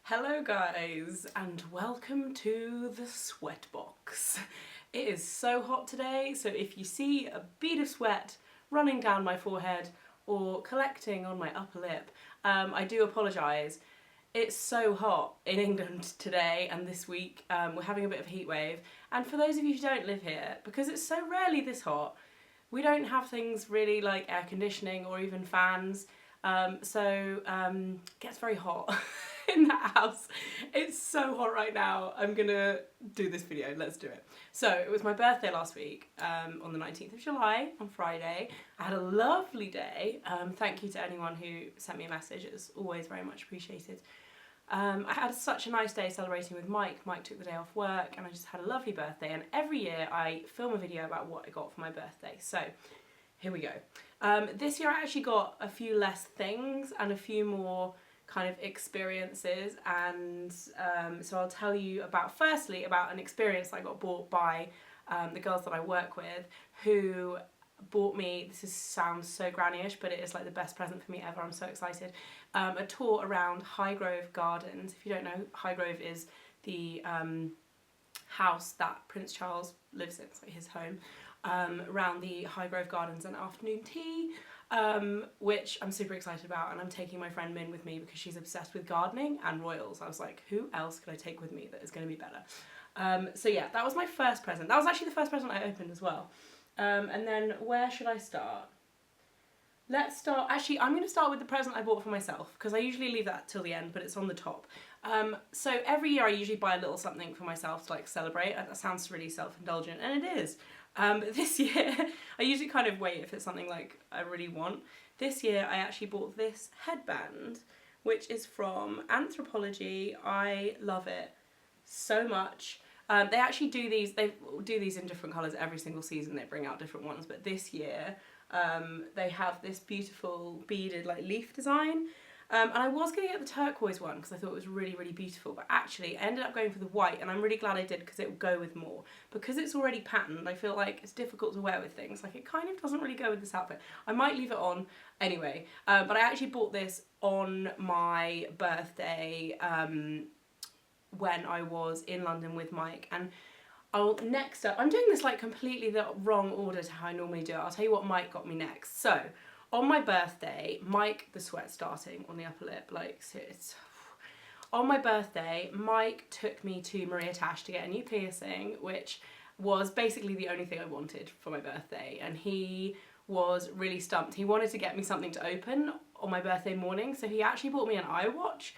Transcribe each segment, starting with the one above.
Hello guys and welcome to the sweat box. It is so hot today, so if you see a bead of sweat running down my forehead or collecting on my upper lip, I do apologise. It's so hot in England today and this week. We're having a bit of a heat wave, and for those of you who don't live here, because it's so rarely this hot, we don't have things really like air conditioning or even fans, so it gets very hot in that house. It's so hot right now. I'm gonna do this video, let's do it. So it was my birthday last week, on the 19th of July, on Friday. I had a lovely day. Thank you to anyone who sent me a message, it's always very much appreciated. I had such a nice day celebrating with Mike. Mike took the day off work and I just had a lovely birthday, and every year I film a video about what I got for my birthday. So here we go. This year I actually got a few less things and a few more kind of experiences, and so I'll tell you firstly about an experience that I got bought by the girls that I work with, who bought me, sounds so granny-ish, but it is like the best present for me ever. I'm so excited. A tour around Highgrove Gardens. If you don't know, Highgrove is the house that Prince Charles lives in, it's like his home, around the Highgrove Gardens and afternoon tea, which I'm super excited about, and I'm taking my friend Min with me because she's obsessed with gardening and royals. I was like, who else could I take with me that is going to be better? So yeah, that was my first present. That was actually the first present I opened as well. And then where should I start? Let's start, actually I'm going to start with the present I bought for myself, because I usually leave that till the end, but it's on the top. So every year I usually buy a little something for myself to like celebrate. That sounds really self-indulgent, and it is. But this year, I usually kind of wait if it's something like I really want. This year I actually bought this headband, which is from Anthropology. I love it so much. They actually do these in different colours every single season. They bring out different ones, but this year they have this beautiful beaded like leaf design. And I was going to get the turquoise one because I thought it was really, really beautiful, but actually I ended up going for the white, and I'm really glad I did because it will go with more. Because it's already patterned, I feel like it's difficult to wear with things. Like, it kind of doesn't really go with this outfit. I might leave it on anyway, but I actually bought this on my birthday when I was in London with Mike. And next up, I'm doing this like completely the wrong order to how I normally do it. I'll tell you what Mike got me next. So, on my birthday, Mike, the sweat starting on the upper lip, like, so it's... On my birthday, Mike took me to Maria Tash to get a new piercing, which was basically the only thing I wanted for my birthday, and he was really stumped. He wanted to get me something to open on my birthday morning, so he actually bought me an iWatch,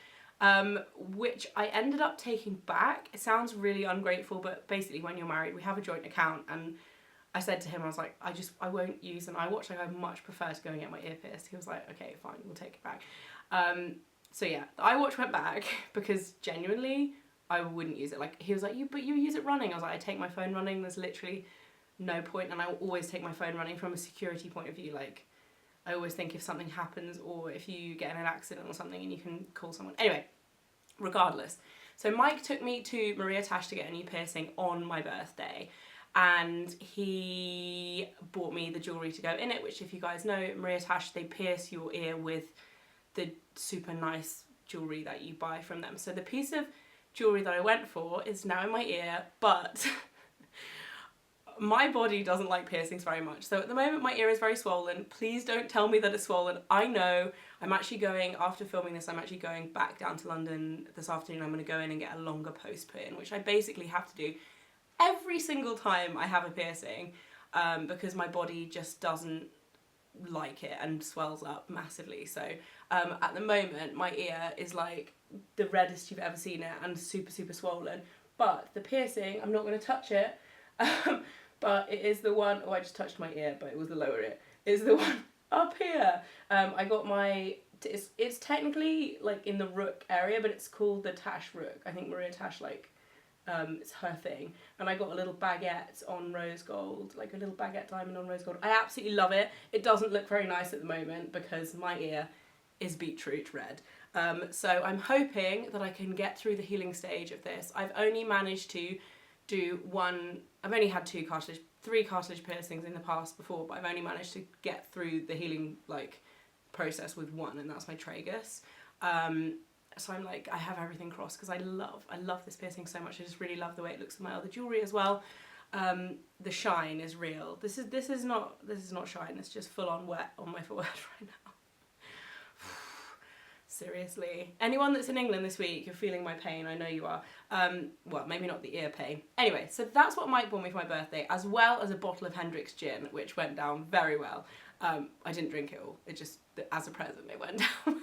which I ended up taking back. It sounds really ungrateful, but basically when you're married, we have a joint account, and I said to him, I was like, I won't use an iWatch, like I much prefer to go and get my ear pierced. He was like, okay, fine, we'll take it back. So yeah, the iWatch went back because genuinely, I wouldn't use it. Like, he was like, but you use it running. I was like, I take my phone running, there's literally no point, and I will always take my phone running from a security point of view. Like, I always think if something happens or if you get in an accident or something and you can call someone. Anyway, regardless. So Mike took me to Maria Tash to get a new piercing on my birthday, and he bought me the jewellery to go in it, which, if you guys know, Maria Tash, they pierce your ear with the super nice jewellery that you buy from them. So the piece of jewellery that I went for is now in my ear, but my body doesn't like piercings very much. So at the moment my ear is very swollen. Please don't tell me that it's swollen. I know. I'm actually going, after filming this, I'm actually going back down to London this afternoon. I'm going to go in and get a longer post put in, which I basically have to do every single time I have a piercing, because my body just doesn't like it and swells up massively. So at the moment my ear is like the reddest you've ever seen it, and super, super swollen. But the piercing, I'm not going to touch it, but it is the one, oh, I just touched my ear, but it was the lower ear, it's the one up here. I got my, it's technically like in the rook area, but it's called the Tash Rook. I think Maria Tash, like, it's her thing. And I got a little baguette on rose gold, like a little baguette diamond on rose gold. I absolutely love it. It doesn't look very nice at the moment because my ear is beetroot red. So I'm hoping that I can get through the healing stage of this. I've only managed to do I've only had three cartilage piercings in the past before, but I've only managed to get through the healing like process with one, and that's my tragus. So I'm like, I have everything crossed because I love this piercing so much. I just really love the way it looks in my other jewellery as well. The shine is real. This is not shine, it's just full on wet on my forehead right now. Seriously. Anyone that's in England this week, you're feeling my pain, I know you are. Well, maybe not the ear pain. Anyway, so that's what Mike bought me for my birthday, as well as a bottle of Hendrick's gin, which went down very well. I didn't drink it all, it just, as a present, it went down.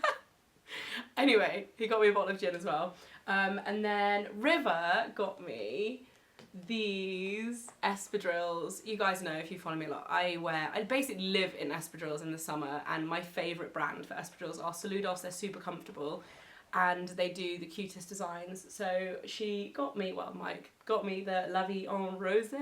Anyway, he got me a bottle of gin as well. And then River got me these espadrilles. You guys know, if you follow me a lot, I basically live in espadrilles in the summer, and my favourite brand for espadrilles are Saludos. They're super comfortable and they do the cutest designs. So she got me, well, Mike got me the La Vie en Rose,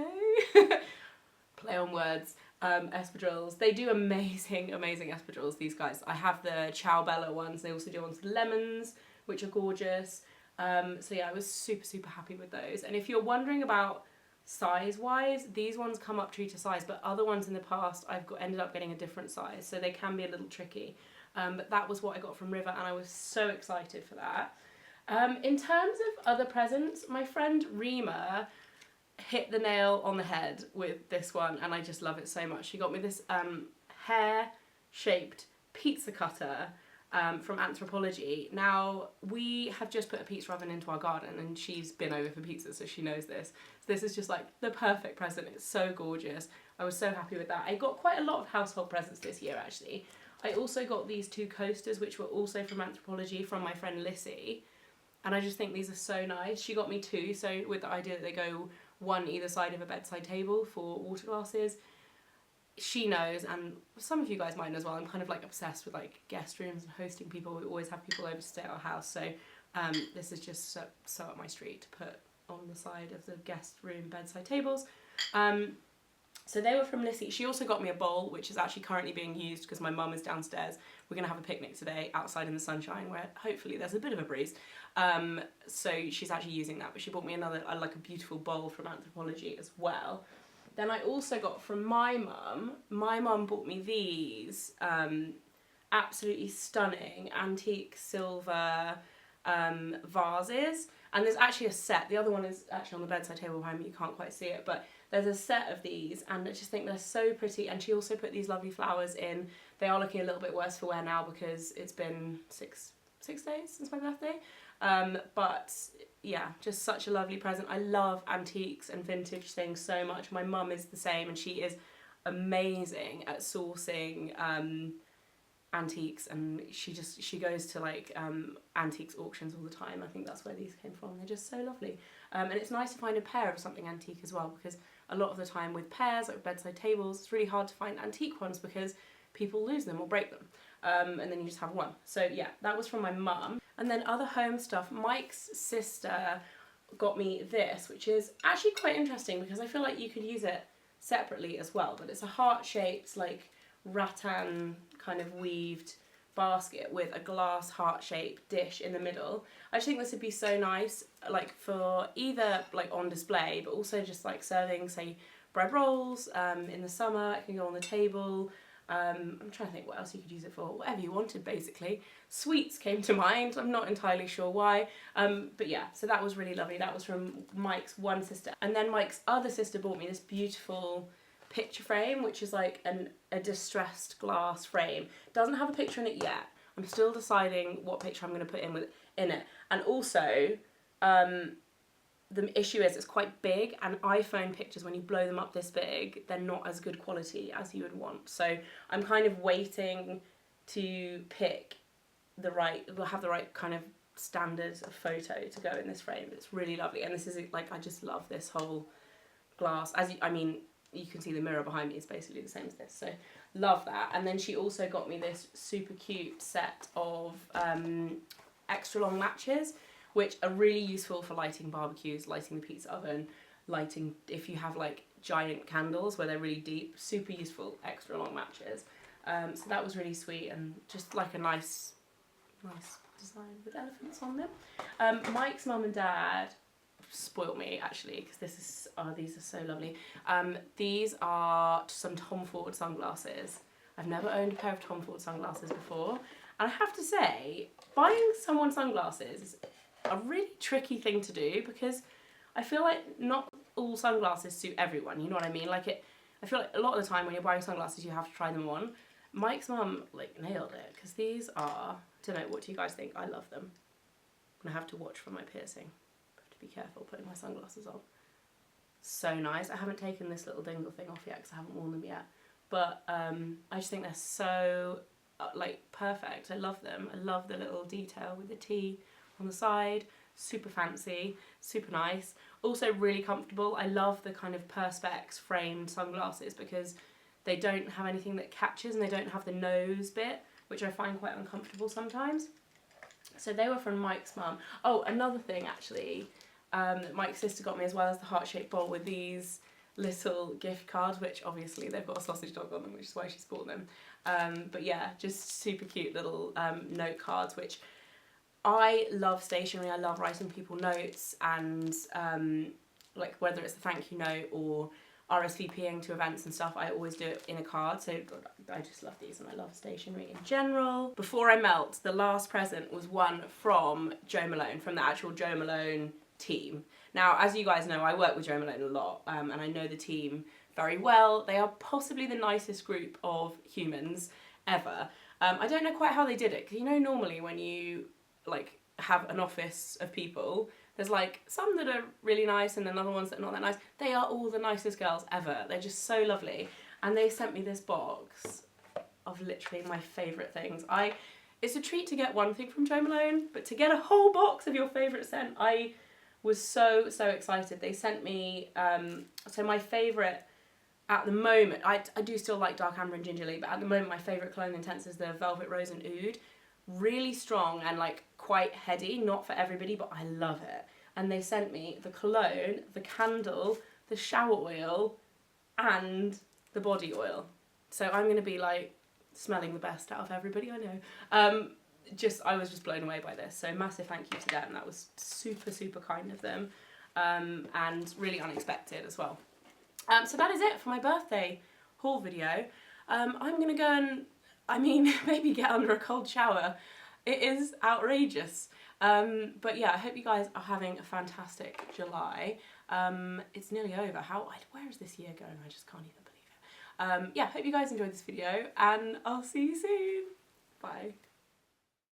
play on words, espadrilles. They do amazing espadrilles, these guys. I have the Ciao Bella ones. They also do ones with lemons, which are gorgeous. So yeah, I was super happy with those. And if you're wondering about size wise, these ones come up true to size, but other ones in the past I've ended up getting a different size, so they can be a little tricky. But that was what I got from River, and I was so excited for that. In terms of other presents, my friend Rima hit the nail on the head with this one, and I just love it so much. She got me this hair shaped pizza cutter from Anthropology. Now, we have just put a pizza oven into our garden, and she's been over for pizza, so she knows this. So this is just like the perfect present. It's so gorgeous. I was so happy with that. I got quite a lot of household presents this year, actually. I also got these 2 coasters, which were also from Anthropology, from my friend Lissy, and I just think these are so nice. She got me 2, so with the idea that they go one either side of a bedside table for water glasses. She knows, and some of you guys might know as well, I'm kind of like obsessed with like guest rooms and hosting people. We always have people over to stay at our house, so this is just so up my street to put on the side of the guest room bedside tables. So they were from Lissy. She also got me a bowl, which is actually currently being used because my mum is downstairs. We're gonna have a picnic today outside in the sunshine where hopefully there's a bit of a breeze. So she's actually using that, but she bought me another, like a beautiful bowl from Anthropology as well. Then I also got from my mum bought me these absolutely stunning antique silver vases. And there's actually a set. The other one is actually on the bedside table behind me, you can't quite see it, but there's a set of these, and I just think they're so pretty. And she also put these lovely flowers in. They are looking a little bit worse for wear now because it's been six days since my birthday. But yeah, just such a lovely present. I love antiques and vintage things so much. My mum is the same, and she is amazing at sourcing antiques, and she goes to like antiques auctions all the time. I think that's where these came from. They're just so lovely. And it's nice to find a pair of something antique as well, because a lot of the time with pairs, like bedside tables, it's really hard to find antique ones because people lose them or break them. And then you just have one. So yeah, that was from my mum. And then other home stuff, Mike's sister got me this, which is actually quite interesting because I feel like you could use it separately as well, but it's a heart-shaped, like rattan kind of weaved basket with a glass heart-shaped dish in the middle. I just think this would be so nice, like for either like on display, but also just like serving, say, bread rolls in the summer. It can go on the table. I'm trying to think what else you could use it for, whatever you wanted basically. Sweets came to mind, I'm not entirely sure why, but yeah, so that was really lovely. That was from Mike's one sister. And then Mike's other sister bought me this beautiful picture frame, which is like a distressed glass frame. Doesn't have a picture in it yet. I'm still deciding what picture I'm going to put in it. And also, the issue is it's quite big, and iPhone pictures, when you blow them up this big, they're not as good quality as you would want. So I'm kind of waiting to pick we'll have the right kind of standard of photo to go in this frame. It's really lovely, and this is like, I just love this whole glass. You can see the mirror behind me is basically the same as this, so love that. And then she also got me this super cute set of extra long matches, which are really useful for lighting barbecues, lighting the pizza oven, lighting if you have like giant candles where they're really deep. Super useful extra long matches. So that was really sweet, and just like a nice design with elephants on them. Mike's mum and dad spoiled me actually, because these are so lovely. These are some Tom Ford sunglasses. I've never owned a pair of Tom Ford sunglasses before, And I have to say, buying someone sunglasses is a really tricky thing to do because I feel like not all sunglasses suit everyone, you know what I mean? Like I feel like a lot of the time when you're buying sunglasses you have to try them on. Mike's mum like nailed it because these are, I don't know, what do you guys think? I love them. And I have to watch for my piercing. I have to be careful putting my sunglasses on. So nice. I haven't taken this little dingle thing off yet because I haven't worn them yet. But I just think they're so like perfect. I love them. I love the little detail with the T on the side. Super fancy, super nice. Also really comfortable. I love the kind of perspex framed sunglasses because they don't have anything that catches and they don't have the nose bit, which I find quite uncomfortable sometimes. So they were from Mike's mum. Oh, another thing actually, that Mike's sister got me as well as the heart-shaped bowl with these little gift cards, which obviously they've got a sausage dog on them, which is why she's bought them. But yeah, just super cute little note cards, which I love stationery. I love writing people notes and like whether it's a thank you note or RSVPing to events and stuff, I always do it in a card. So I just love these and I love stationery in general. Before I melt, the last present was one from Joe Malone, from the actual Joe Malone team. Now, as you guys know, I work with Joe Malone a lot and I know the team very well. They are possibly the nicest group of humans ever. I don't know quite how they did it, because you know normally when you like have an office of people, there's like some that are really nice and then other ones that are not that nice. They are all the nicest girls ever. They're just so lovely. And they sent me this box of literally my favourite things. It's a treat to get one thing from Joe Malone, but to get a whole box of your favourite scent, I was so excited. They sent me, so my favourite at the moment, I do still like Dark Amber and Gingerly, but at the moment my favourite cologne intense is the Velvet Rose and Oud. Really strong and like quite heady, not for everybody, but I love it. And they sent me the cologne, the candle, the shower oil, and the body oil. So I'm going to be like smelling the best out of everybody I know. I was just blown away by this. So massive thank you to them. That was super kind of them, and really unexpected as well. So that is it for my birthday haul video. I'm going to go and, maybe get under a cold shower. It is outrageous. But yeah, I hope you guys are having a fantastic July. It's nearly over. Where is this year going? I just can't even believe it. Yeah, hope you guys enjoyed this video and I'll see you soon. Bye.